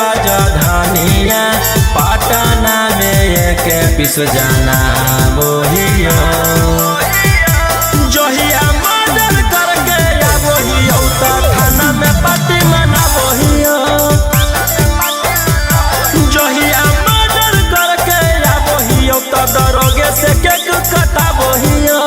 राजधानिया पटना में एक विश्व जाना बोहियो जोहिया मर्डर करके या बोहियो तो थाना में पार्टी मना बोहियो जोहिया मर्डर करके या बोहियो तो दरोगे से केक कटा बोहियो।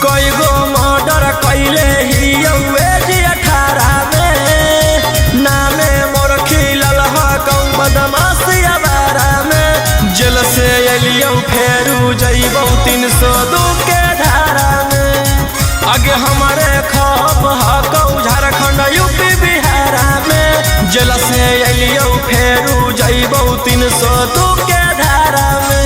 कई गो मर्डर कैले ही 18 में नामे मोर खिलल हकौ बदमाशी अबारा में जेल से अलियौ फेरू जइबौ 302 के धारा में आगे हमारे खप हकौ झारखंड यूपी बिहारा में जेल से अलियौ फेरू जइबौ 302 के धारा में।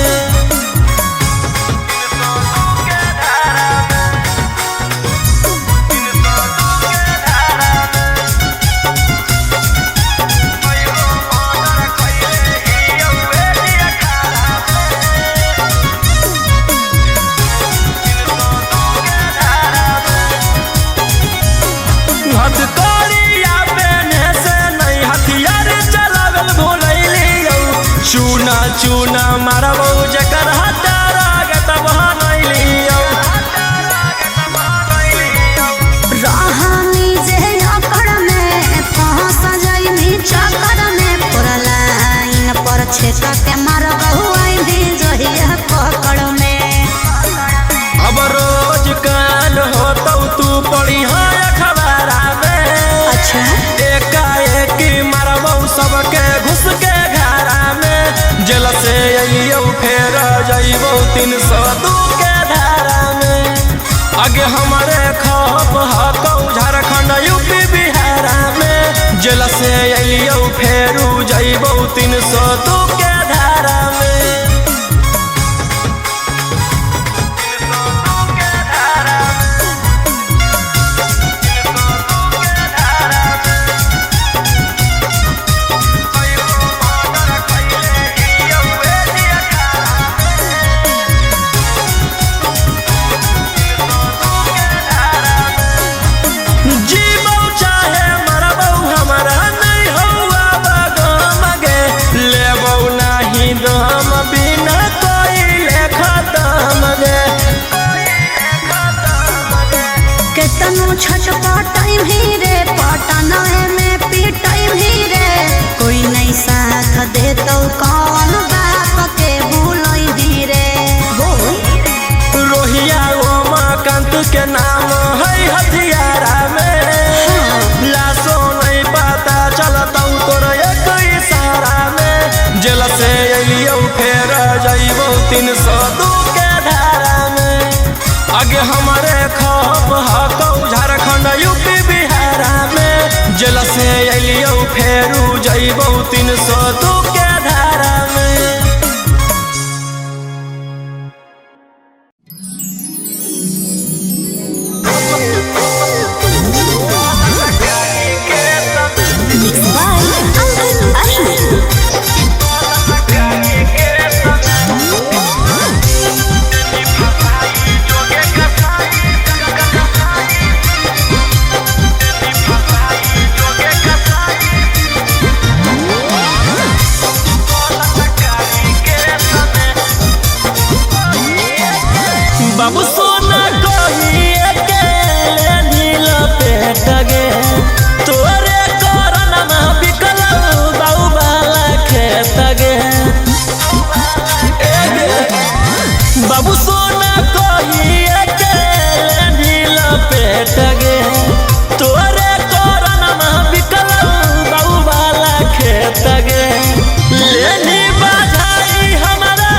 चूना चूना मारबौ जकर हटारा गतब बनैलियौ रहनी जे अकड़ में फंस जाइनी चक्कर में पुरलाइन पर छेका के मारबौ आई भी जहिया पकड़ में। अब रोज कान होतौ तू पढ़ी है अखबारा में अच्छा एकाएक मारबौ सबके घुस के घरा में जेल से अइयौ फेर जइबौ 302 के धारा में आगे हमारे खप हकौ झारखंड यूपी बिहारा में जेल से अइयौ फेरू जइबौ 302 के धारा में। छटपटाई भी रे पटना में पिटाई भी रे कोई नहीं साथ दे तो कौन बाप के भूलई भी रे रोहिया उमाकांत के नाम है हथियारा में लाशो नहीं पता चलतौ तोर एक इशारा में जेल से अइयौ फेर जइबौ 302 के धारा में आगे हमारे खप हकौ झारखंड यूपी बिहारा में जेल से अइयौ फेरू जइबौ 302 के धारा में। बाबू सोना कहिए के नील पेट गे तोरे करन में बिकलौ बाऊ वाला खेत गे बाबू सोना कहिए के नील पेट गे तोरे करन में बिकलौ बाऊ वाला खेत गे लेनी बाधाई हमारा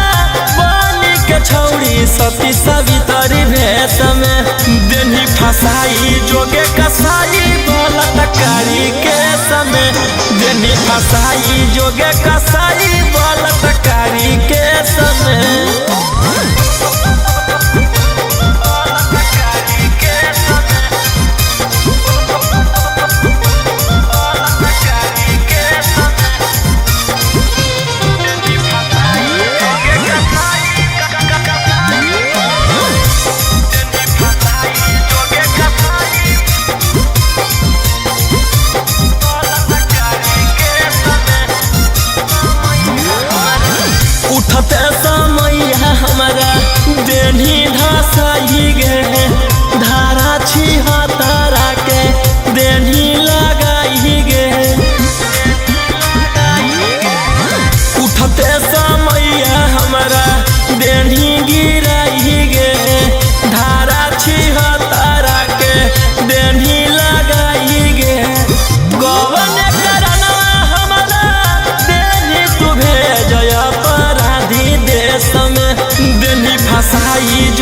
बनी के छौड़ी सती सवितरी भेष में देनी फसाई जोगे कसाई बलात्कारी के समय देनी फसाई जोगे कसाई बलात्कारी के समय।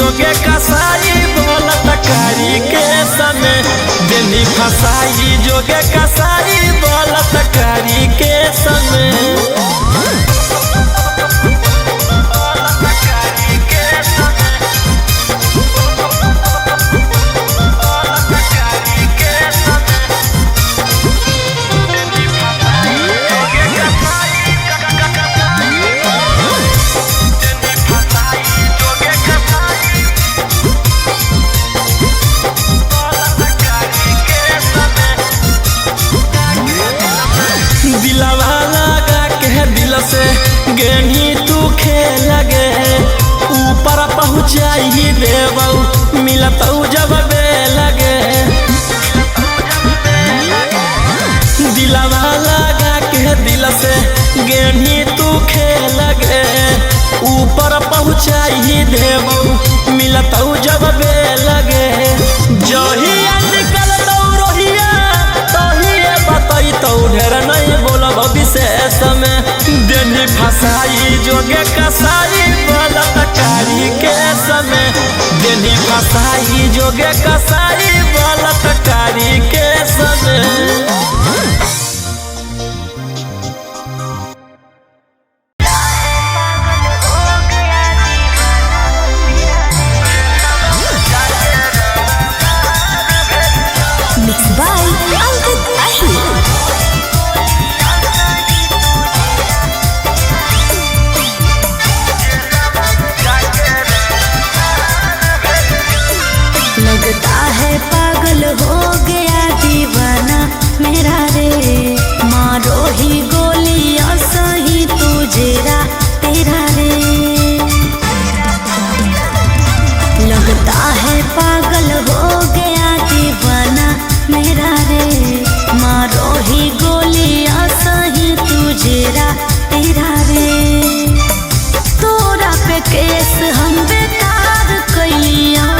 जोगे कसाई बोलत कारी के समय देनी फसाई जोगे कसाई बोलत कारी के समय से गेनी तू खेल गे ऊपर पहुँचाई देबऊ मिलतऊ जब लगे दिलवा लगा के दिल से गेनी तू खेल गे ऊपर पहुँचाई देबऊ मिलतऊ जब लगे जहिया निकल रोहिया तहिए बतैतौ ढेर नहीं बोलब विशेष में देनी फसाई जोगे कसाई बोलत कारी के समय देनी फसाई जोगे कसाई बोलत कारी के समय लगता है पागल हो गया दीवाना मेरा रे मारो ही गोलियां सही तुझेरा तेरा रे लगता है पागल हो गया दीवाना मेरा रे मारो ही गोलियां सही तुझेरा तेरा रे तोरा पे केस हम बेकार कैलिया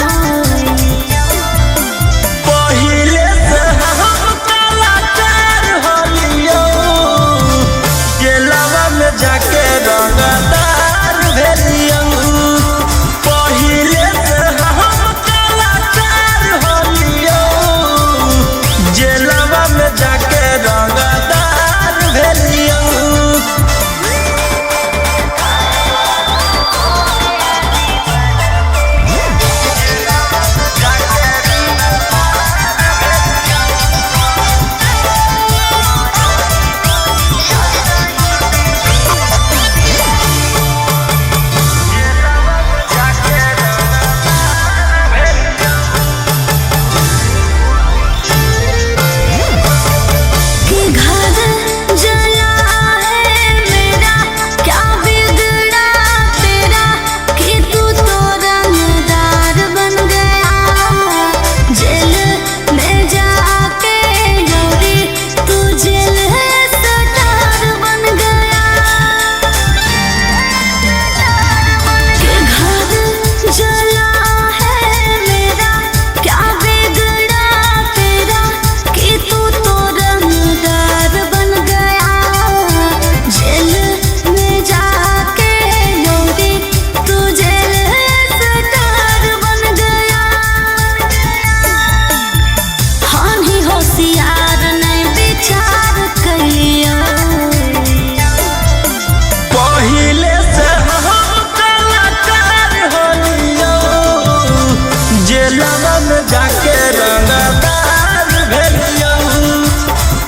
जाके रंगदार भेलियऊ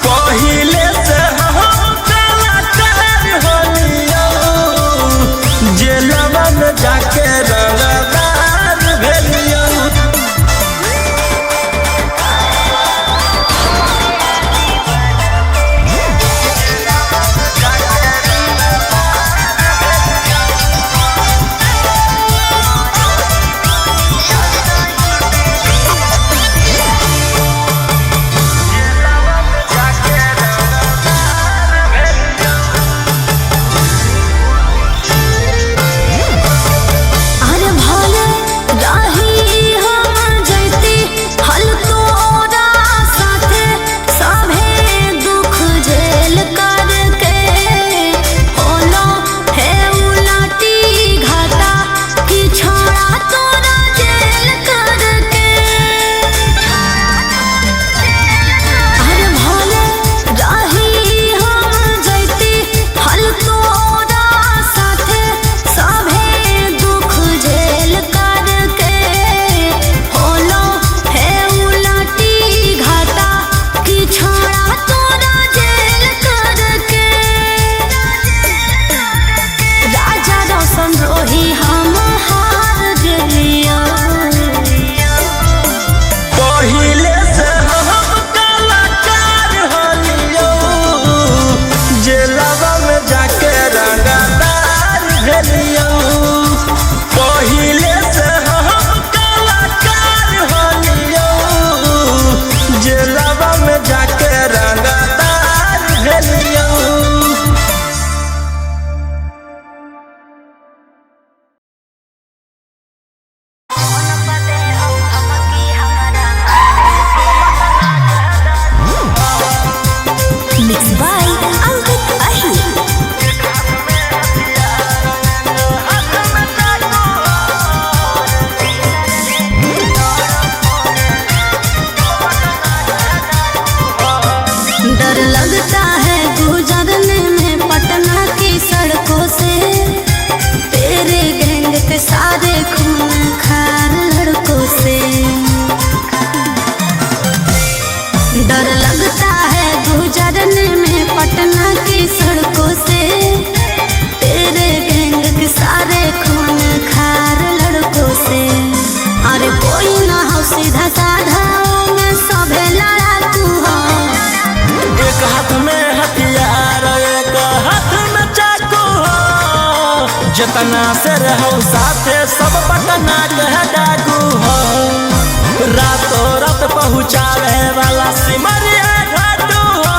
पहिले से हम कलाकार होलियऊ जेलवा में जाके रंगदार भेलियऊ कोई ना हो सीधा साधा में सभे लड़ाकू हो। एक हाथ में हथियार एक हाथ में चाकू हो, जितना से रहो साथे सब पटना के डाकू हो। रातों रात पहुँचावे वाला सिमरिया घाटू हो,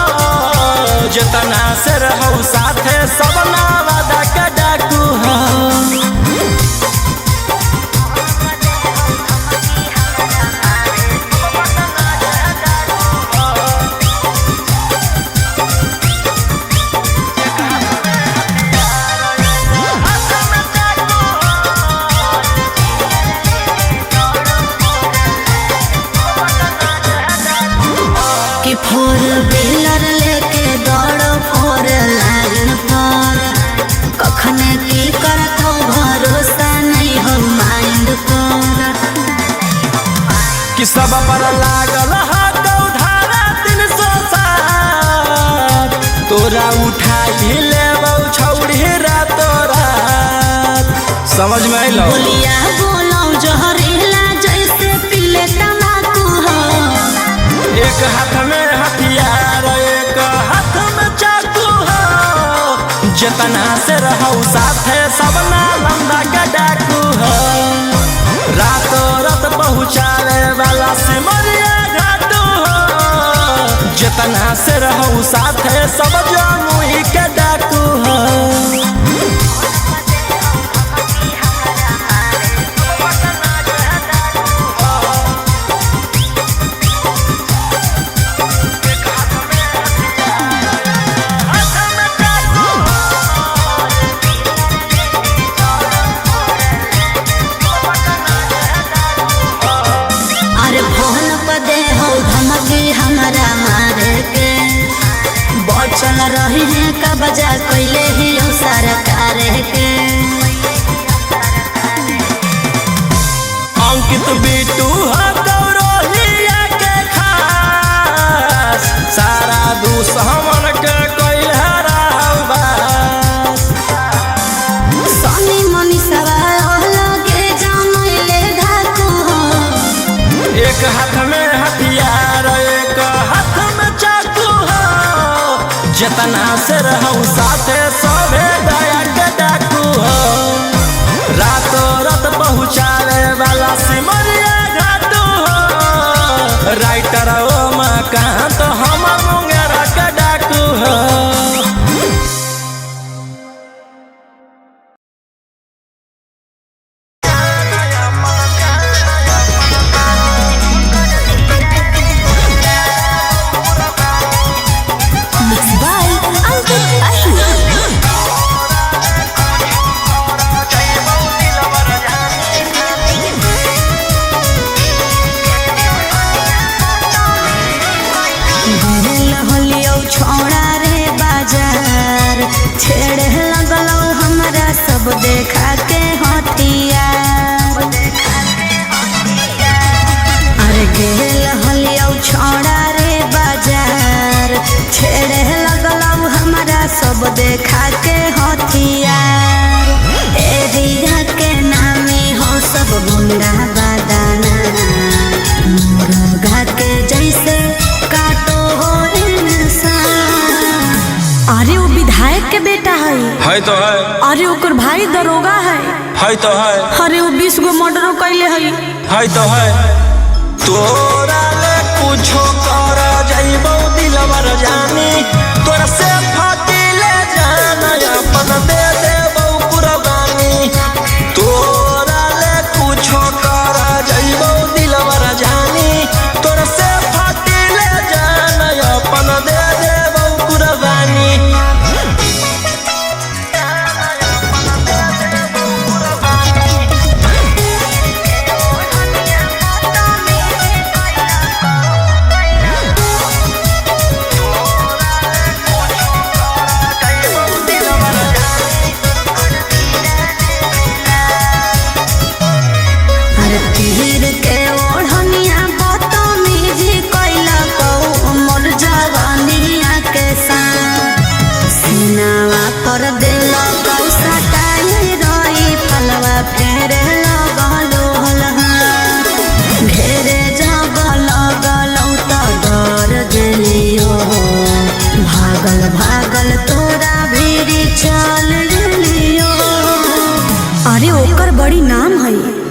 जितना से रहो साथे सब नवादा के डाकू हो। कि फोर व्हीलर लेके दौड़ो फोर लाइन पर, कखने की करत हो भरोसा नहीं हो माइंड पर। कि सब पर लागल धारा 307, तोरा उठा ही लेबौ छौड़ी रातो रात। समझ में अइलो? बोलिया बोलो जहरीला जैसे पीले तम्बाकू हो। एक हाथ में हथियार एक हाथ में चाकू हो, जितना से रहो साथे सब नालंदा के डाकू हो। रातों रात पहुँचावे वाला सिमरिया घाटू हो, जितना से रहो साथे सब जमुई के डाकू हो। अरे फोन पर दे हो धमकी हमारा मारे के, बचल रही है का बजा कैले ही हो सरकार के। अंकित बिटू हो गौरहिया के खास, सारा दुश्मन के कोई हराव बस। सनी मनी सवाल लगे जानले धाकू हो। एक हाथ में हथियार एक हाथ में चाकू हो, जितना से रहो साथे सभे दया के डाकू हो। रातों रात पहुँचावे वाला सिमरिया घाटू हो, राइटर ओ मकान तो हम मुंगेरा के डाकू हो। छोड़ा रे बाजार छेड़े लगलो हमरा सब देखा के हथियार। अरे गेल हलियो छोड़ा रे बाजार छेड़े लगलो हमरा सब देखा के हथियार। एरिया के नामे हो सब गुंडा बादाना, मुर्गा के जैसे काटो हो इंसान। अरे वो विधायक के बेटा है तो है। अरे ओकर भाई दरोगा है तो है। अरे वो 20 गो मर्डर कैले है तो है। तोरा ले कुछो कर जाइबो दिलवर जानी, तोरा से फाटी ले जाना अपन दे देबो कुर्बानी। तोरा ले कुछो कर जाइबो दिलवर जानी, तोरा से फाटी ले जाना अपन दे देबो कुर्बानी।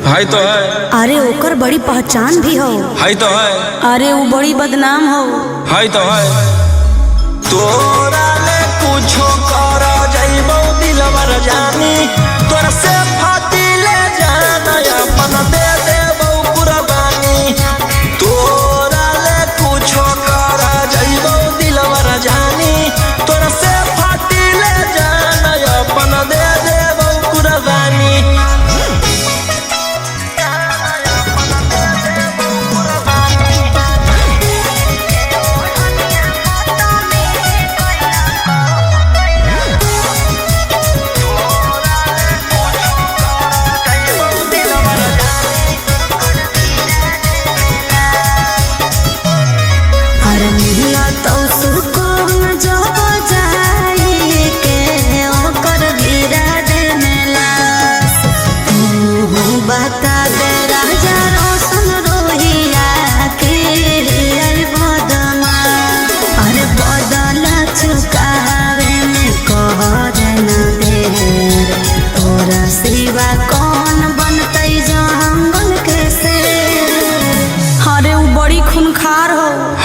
है तो है। अरे ओकर बड़ी पहचान भी हो। है तो है। अरे वो बड़ी बदनाम हो। है तो है। तोरा ले कुछो कर जाइबो दिलवर जानी, तोरा से फाटी ले जाना अपन दे देबो कुर्बानी। तोरा ले कुछो कर जाइबो दिलवर जानी, तोरा से फाटी ले जाना अपन दे देबो कुर्बानी।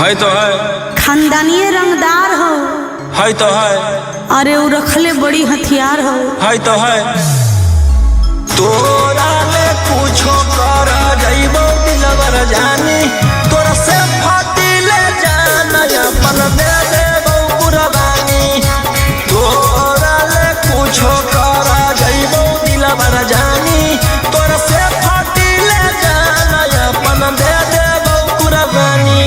है तो है। खानदानीय रंगदार हो। है तो है। अरे वो रखले बड़ी हथियार हो। है तो है। तोरा ले कुछो कर जाइबो दिलवर जानी, तोरा से फाटी ले जाना अपन दे देबो कुर्बानी। तोरा ले कुछो कर जाइबो दिलवर जानी, तोरा से फाटी ले जाना अपन दे देबो कुर्बानी।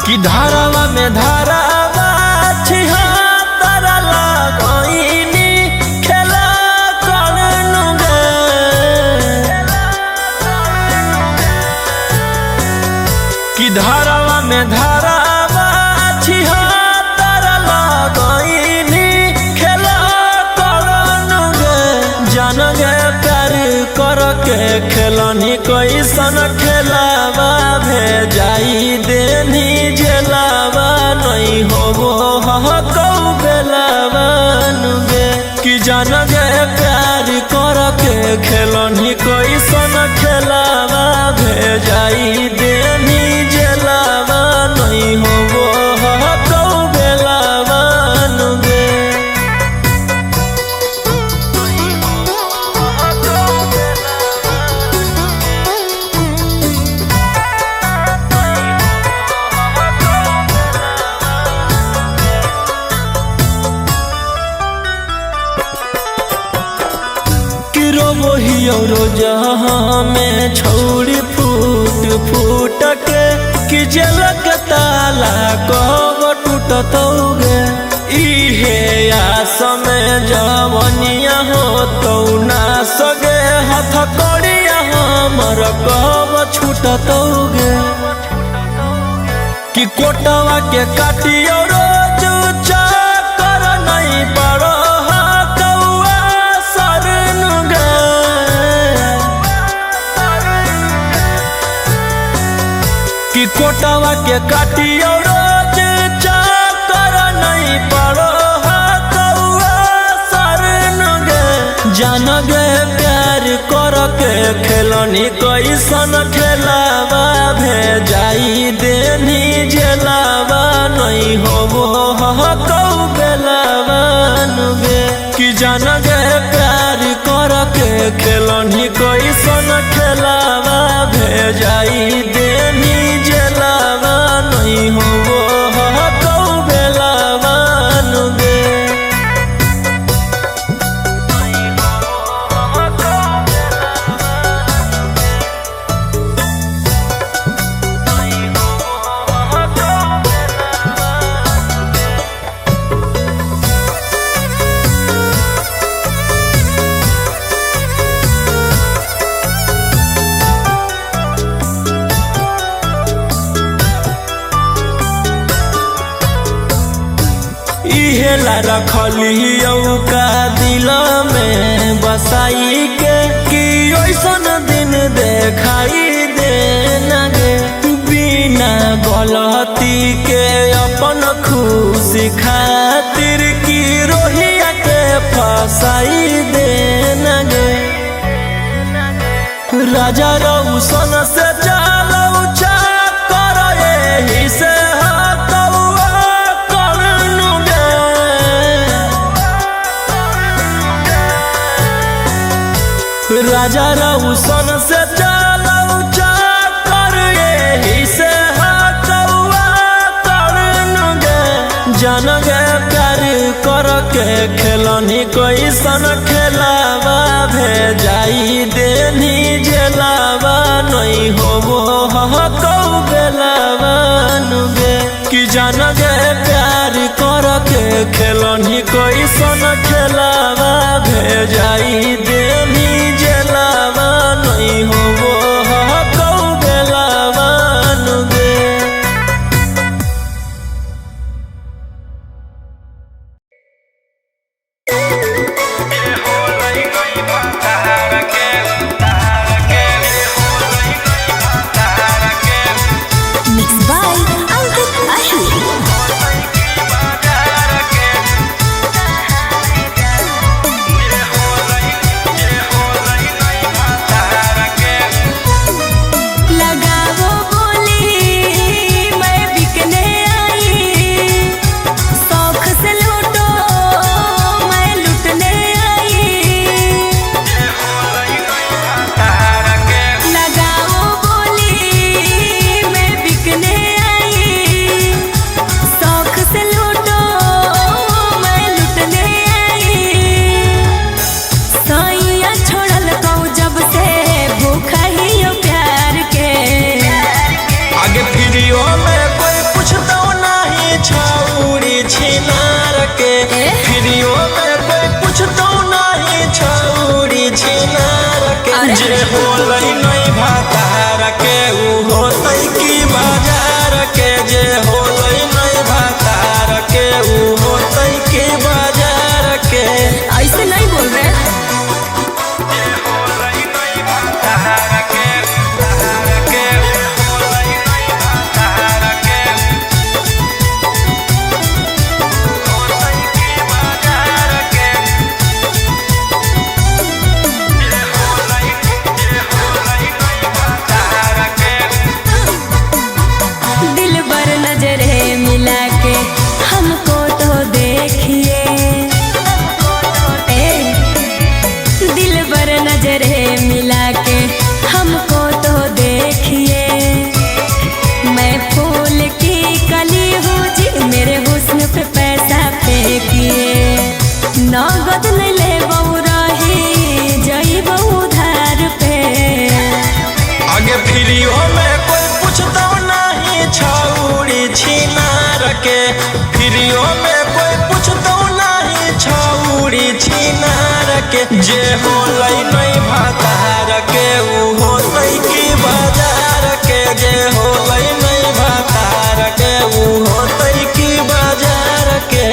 कि धारावा में धारावा छिहत्तर लगइनी खेला करनु गे। कि धारावा में धारावा छिहत्तर लगइनी खेला करनु गे। जान गे प्यार करके खेलनी कैसन खेलावा भेजाई देनी जेलावा नहीं होबो हकौ बेलावन गे। कि जान गे प्यार करके खेलनी कैसन खेलावा भेजाई देनी जेलावा नहीं होबो हकौ बेलावन गे। जहाँ में छौड़ी फूट फूट के कि जलक ताला कब टूटतौगे। इहे आस में जवनिया हो तो ना सगे हाथ कड़िया हमर कब छूटतौगे। कि कोटवा के काटियो रोज चाकर नहीं पड़ो कि कोटवा के काटियो रोज चाकर नहीं पड़ो हकौआ सरन गे। जान गे प्यार करके खेलनी कैसन खेलावा भेजाई देनी जेलावा नहीं होबो हकौ बेलावन गे। कि जान गे प्यार करके खेलनी कैसन खेलावा भेजाई देनी जेलावा नहीं होबो हकौ बेलावन गे। ला रखली का दिल में बसाई के कि ओइसन दिन देखाई दे नगे बिना गलती के अपन खुशी खातिर की रोहिया के फसाई दे नगे राजा रौशन से चलऊ कर यही से राजा रौशन से चलऊ कर यही से जन गे प्यार कर के खेलनी कैसन खेलावा भेजाई देनी जेलावा नहीं होबो कौ बेलावा नुगे कि जन गे प्यार कर के खेलनी कैसन खेलावा भेजाई देनी जेलावा नहीं होबो कौ बेलावा नुगे Mixed by Ankit Ahi. लगाओ बोली मैं बिकने आई, शौक से लूटो मैं लुटने आई। लगाओ बोली मैं बिकने आई, शौक से लूटो मैं लुटने आई। सैया छोड़ल कौ जब से भूखा ही हो प्यार के। आगे फिरियो में कोई पूछता नहीं छौरी छिनार के फिरियो में कोई पूछता नहीं छौरी छिनार के जे होलै नहीं भातार के उ होतै की बाजार के जे होलै नहीं भातार के उ होतै की बाजार के ऐसे नहीं बोल रहे। दिल बर नजरे मिला के हमको तो देखिए, दिल बर नजरे मिला के हमको तो देखिए। मैं फूल की कली हूँ जी, मेरे हुस्न पे पैसा फेंकिए। नगद नहीं ले बहु रही जई बहु धार पे। आगे फिरियो में कोई पूछता नहीं छौरी छिनार के फिरियो में कोई पूछता नहीं छौरी छिनार के जे होलै नहीं भातार के उ होतै की बाजार के जे होलै नहीं भातार के उ होतै की बाजार के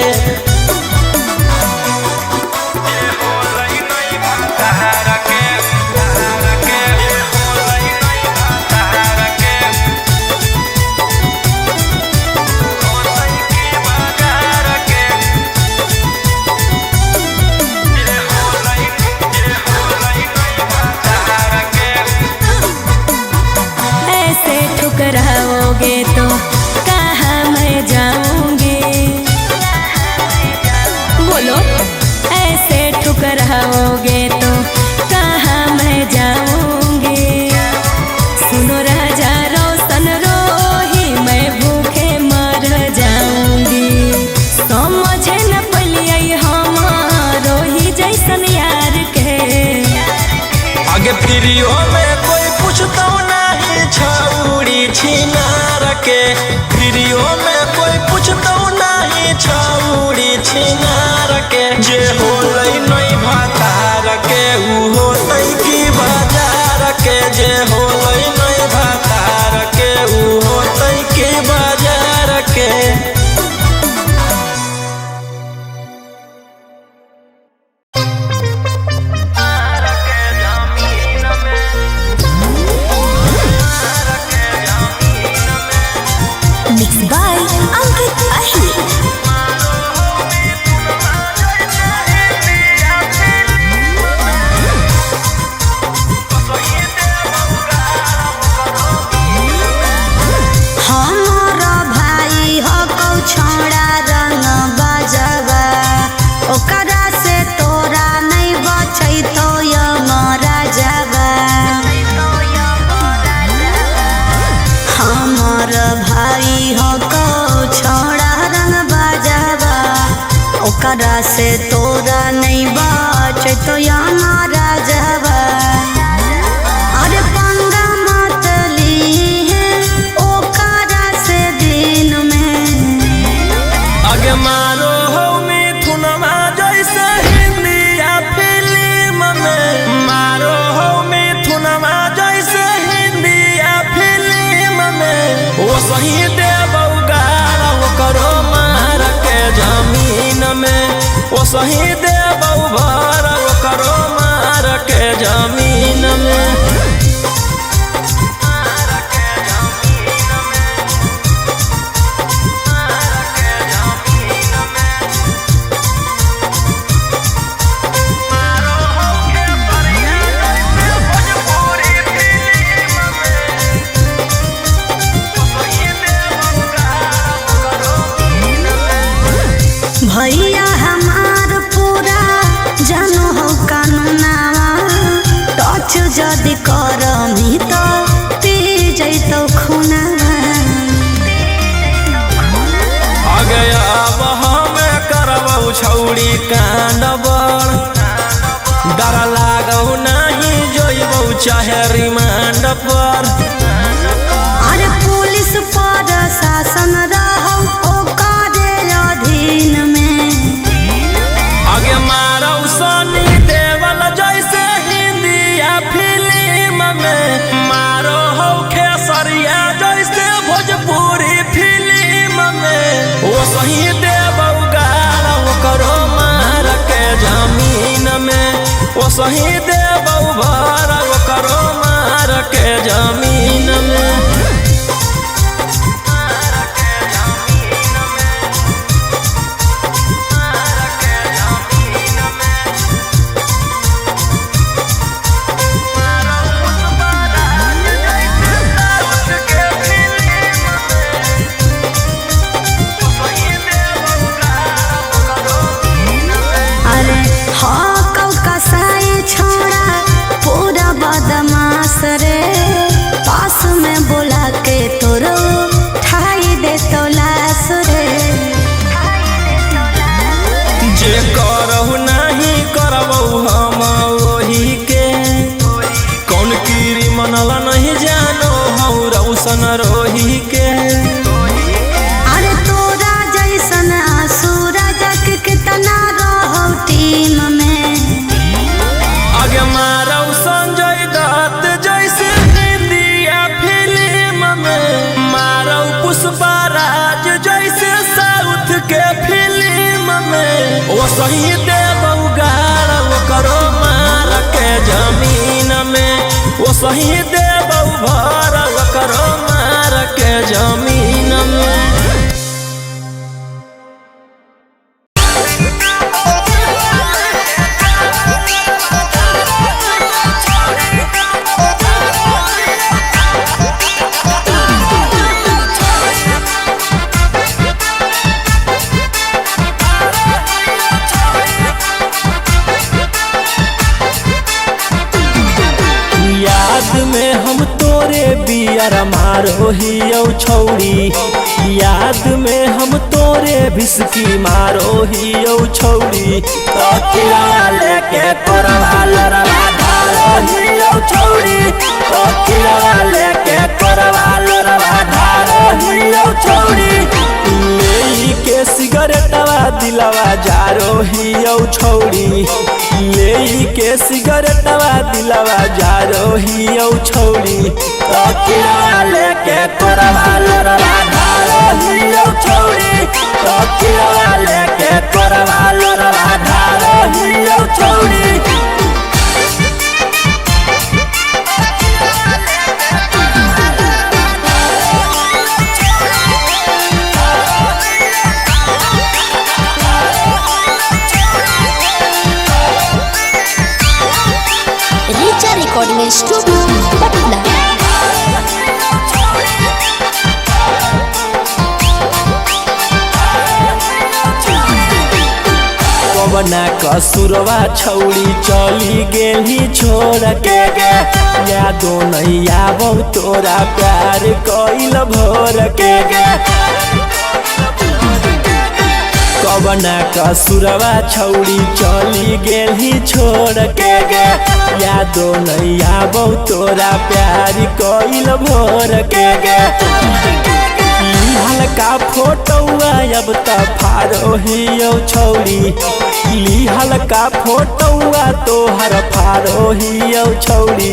ऐसे ठुकराओगे तो कहाँ मैं जाऊंगी, बोलो। ऐसे ठुकराओगे तो कहाँ मैं जाऊंगी। सुनो राजा रोशन रोही मैं भूखे मर जाऊंगी। समझे न पलिए हम रोही जैसन यार के। आगे फिरियो में कोई पूछता नहीं छौरी छिनार के फिरियो में कोई पूछता नहीं छौरी छिनार के जे होलै नहीं भातार के उ होतै की बाजार के जे होलै नहीं भातार के उ होतै की बाजार के से तोरा नहीं बाच तो यहाँ राजवा अरे पंगा मत ली है ओकरा से दिन में आगे मारो हो मिथुनमा जैसे हिंदिया फिल्म में मारो हो मिथुनमा जैसे हिंदिया फिल्म में वो सही देबौ गारा वो करो मार के जमीन में वो सही देबौ भरा वो करो मार के जमीन में भैया हमार पूरा जानो हो कानूनावा टच जदि करमी तो पी जैतो खुनावा आगे अब हमें करबौ छौड़ी कांड बड़ डर लागौ नहीं जोइबौ चाहे रिमांड पर अरे पुलिस पर शासन रहौ ओकरे अधीन में आगे मारौ सनी देवल जैसे हिंदिया फिल्म में मारो हो खेसरिया जैसे भोजपुरी फिल्म में वो सही देबौ गारा वो करो मार के जमीन में वो सही देबौ भरा वो करो मार के जमीन में रे पास में बोला के तोरो ठाई दे तो लाश रे जे करहु नहीं करबौ हम वही के कौन कीरी मनला नहीं जानो हौ रौशन रोही के अरे तोरा जैसन सूरज के कितना रहो टीम में आगे मारौ संजय दत्त जैसे हिंदिया फिल्म में मारौ पुष्पराज जैसे साउथ के फिल्म में वो सही देबौ गारा वो करो मार के जमीन में वो सही देबौ भरा वो करो मार के जमीन में में हम तोरे बियर मारो हियौ छौड़ी याद में हम तोरे बिस्की मारो हियौ छौड़ी तकिया लेके कोरवा लरवा धारो हियौ छौड़ी तकिया लेके कोरवा लरवा धारो हियौ छौड़ी ले के सिगरेटवा दिलवा जारो हियौ छौड़ी ले के सिगरेटवा दिलवा जारो हियौ छौड़ी तकिया लेके कोरवा लरवा धारो हियौ छौड़ी तकिया लेके कोरवा लरवा धारो हियौ छौड़ी रिकॉर्डिंग स्टूडियो पटना। कवना कसुरवा छौड़ी चली गेली छोड़ के गे यादो नहीं आवौ तोरा प्यार कइल भोर के गे कवना कसुरवा छौड़ी चली गेली छोड़ के गे यादो नहीं आबो तोरा प्यार कइल भोर के गे हल्का फोटोआ अब त फारो हियो छौड़ी हल्का फोटोआ तोहर फारो हियो छौड़ी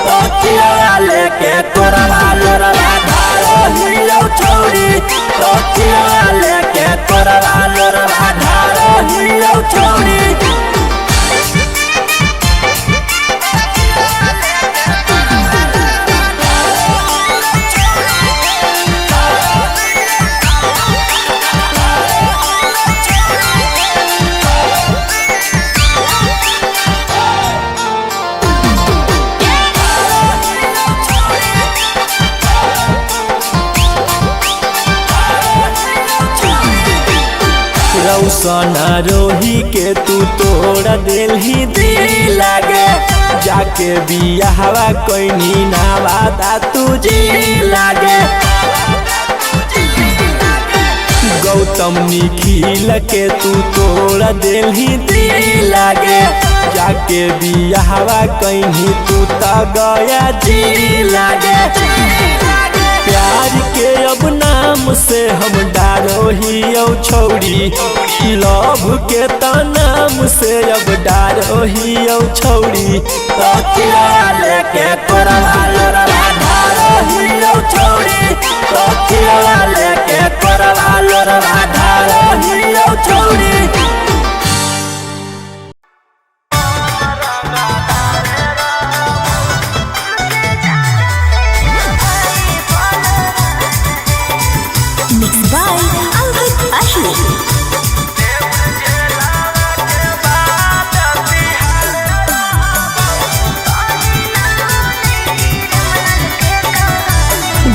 तकिया लेके तोरा लोरवा धारो हियो छौड़ी तकिया लेके तोरा लोरवा धारो हियो छौड़ी रौसना रोही के तू तोड़ दिल ही दिल लागे जाके बियाहवा कोई ना वादा तुझे लागे गौतम निखिल के तू तोड़ दिल ही दिल लागे जाके बियाहवा कहीं तू त गया जी लागे प्यार के अब नाम से हम डारो हियो छौड़ी लव के त नाम से अब डारो हियो छौड़ी तकिया लेके तोरा लोरवा धारो हियो छौड़ी तकिया लेके तोरा लोरवा धारो हियो छौड़ी Mixed by Albert Ashmi.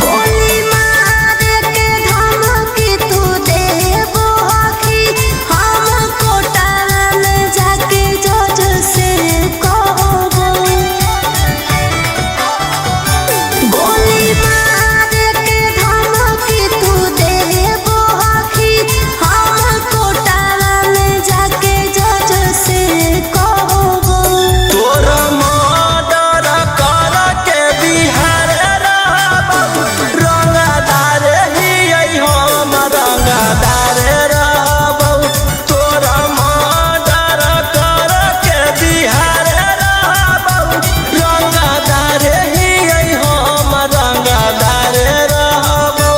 गोली मार के धमकी तू देबो आखी हम कोटा में जाके जज से कहबो गोली मार के धमकी तू देबो आखी हम कोटा में जाके जज से कहबो तोरा मर्डर कर के बिहार रहबौ रंगदार हियै हम रंगदार रहबौ तोरा मर्डर कर के बिहार रहबौ रंगदार हियै हम रंगदार रहबौ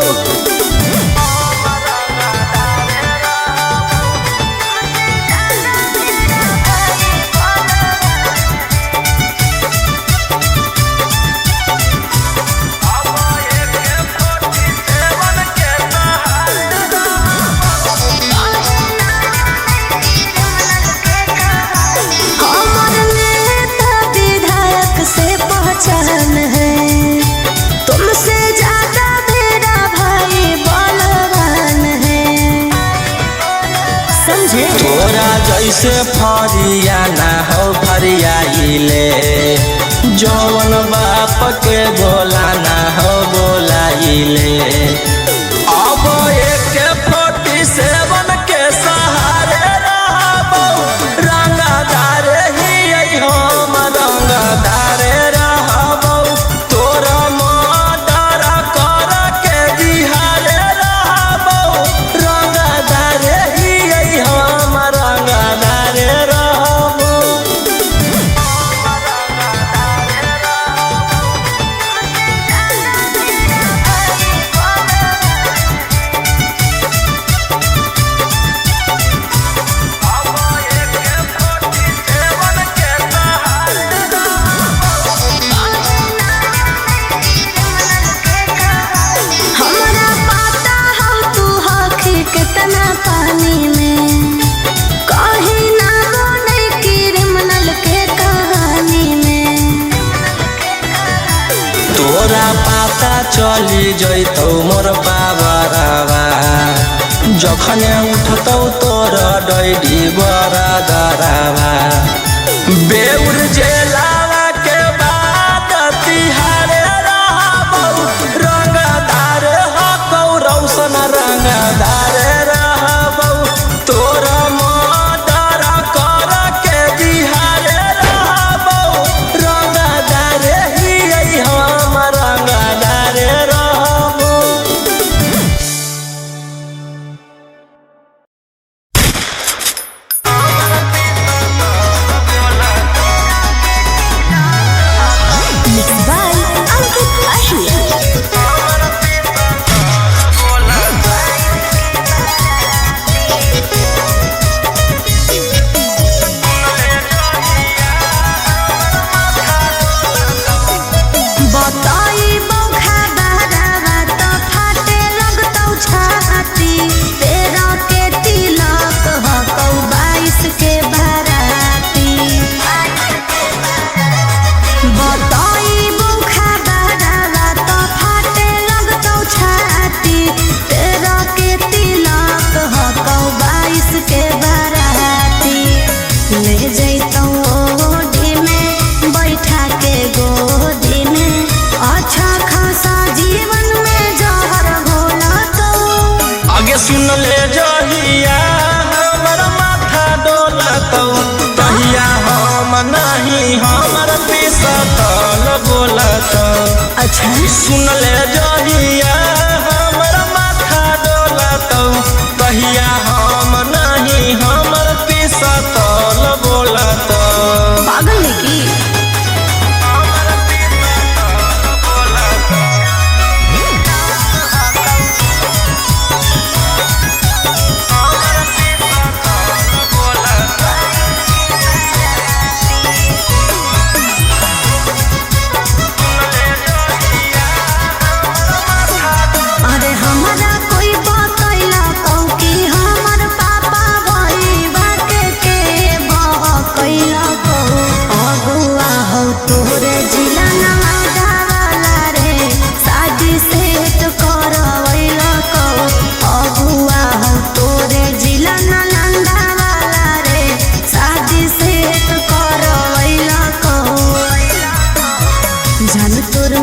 हमर नेता विधायक से पहचान है तुमसे ज्यादा मेरा भाई बलवान है समझे तोरा जैसे फरिया ना हो फरियाइले जौन बाप के बोला ना हो बोलाइले अब एक 47 के सहारे रहबौ रंगदार हियै हम रंगदार रहबौ तोरा मर्डर कर के बिहार रहबौ रंगदार हियै हम रंगदार रहबौ हमरा पता हो तू हखी कितना पानी में कहीं ना बने क्रिमिनल के कहानी में तोरा पता चली जैतौ मोर बाबरवा जखने उठतौ तोर डैडी बरदरवा बेउर जेलावा के बाद तिहार रहबौ रंगदार हकौ रौशन रंगदार रहबौ तोरा सुन ले जहिया हमर माथा डोलतौ तहिया हम नहीं हमर पिसतल बोलतौ। अच्छा सुन ले जहिया हमर माथा डोलतौ तहिया हम नहीं हमर पिसतल बोलतौ। पागल है की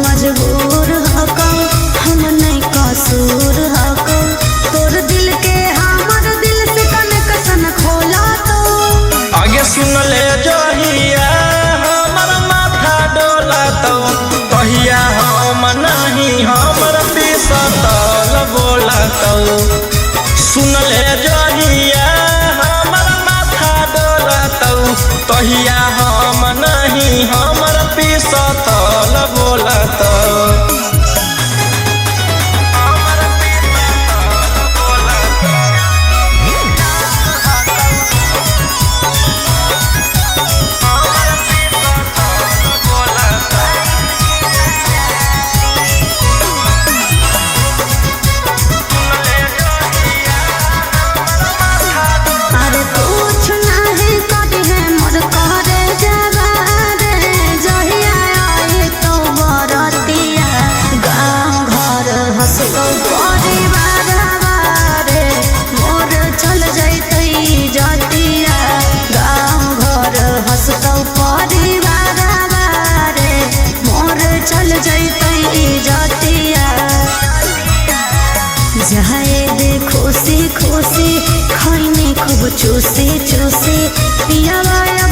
मजबूर हको हम नहीं कसूर हको तोर दिल के हमर दिल से कनेक्शन खोला तो आगे सुन ले जहिया हमर माथा डोलतौ तहिया हम नहीं हमर पिसतल बोलतौ। सुन ले जहिया हमर माथा डोलतौ तहिया हम नहीं हमर पिसतल बोलतौ। खुशी खुशी खैनी खूब चूसी चूसी पिया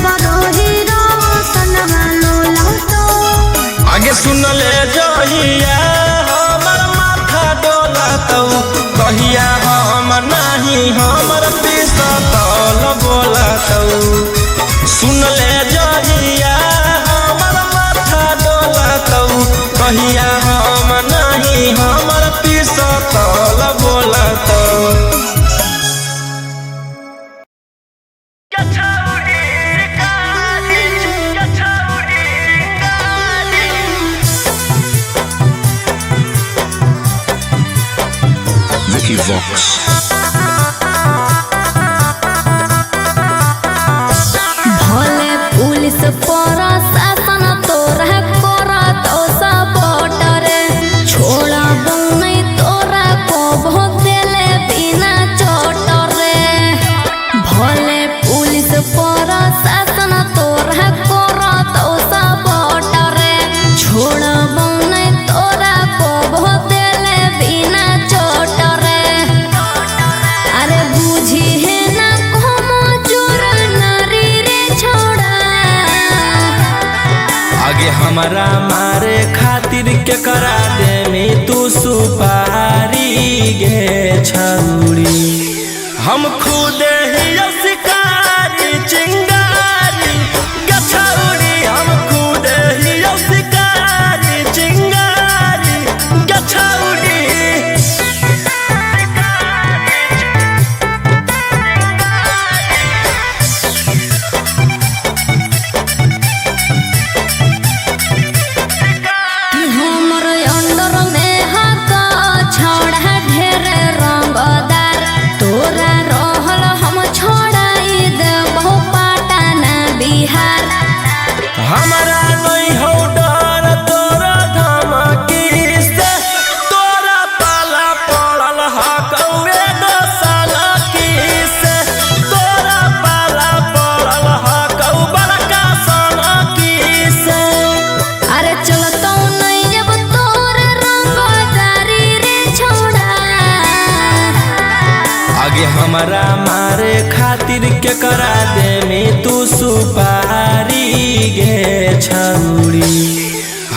बरोही रोशन लोला तो आगे सुन ले जहिया हमर माथा डोलतौ तहिया हम नहीं हमर पिसतल बोलतौ। सुन ले जहिया हमर माथा डोलतौ तहिया हम नहीं हमर पिसतल बोलतौ। Vicky Vox. भले पुलिस प्रशासन तोरा करत सपोर्ट रे छोड़ा नहीं तोरा को भोगले बिना चोट रे। भले पुलिस प्रशासन तोरा करत सपोर्ट रे छोड़ा नहीं तोरा को भोगले बिना चोट रे। अरे बुझी है ना como चोर नारी रे छोड़ा आगे हमारा मारे खातिर के करा दे में तू सुपारी गे छौरी हम खुद ही शिकारी चिंगारी गे छौरी हम खुद ही शिकारी चिंगारी गे छौरी। हमर अंडर में हकार हमरा मारे खातिर के करा दे में तू सुपारी गे छौरी।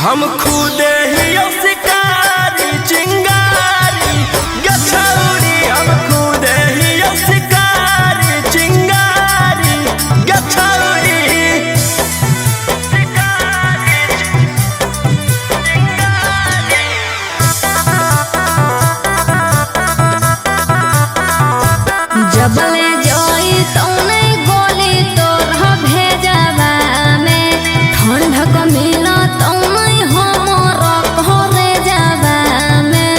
हम खुदे ही शिकारी चिंगारी गे छौरी, हम खुदे ही शिकारी चिंगारी गे छौरी। जबले जोई तौने गोली तोर भेजवा में, ठंडक मिला तौने हमर घरे जावा में।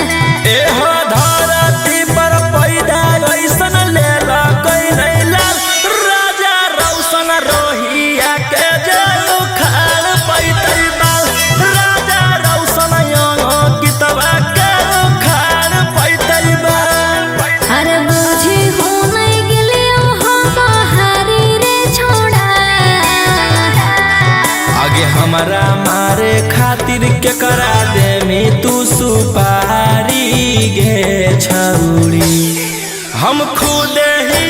एह धरती पर पैदा ऐसन लेला कोई नहीं लाल, राजा रौशन रोहिया के जे उखाड़ पैतै बाल, राजा रौशन यंग कितवा के उखाड़ पैतै बाल। अरे बुझी हो नहीं गिलियो हम हारी रे छोड़ा, आगे हमरा मारे खातिर के करा दे में तू सुपारी गे छौरी। हम खुदे ही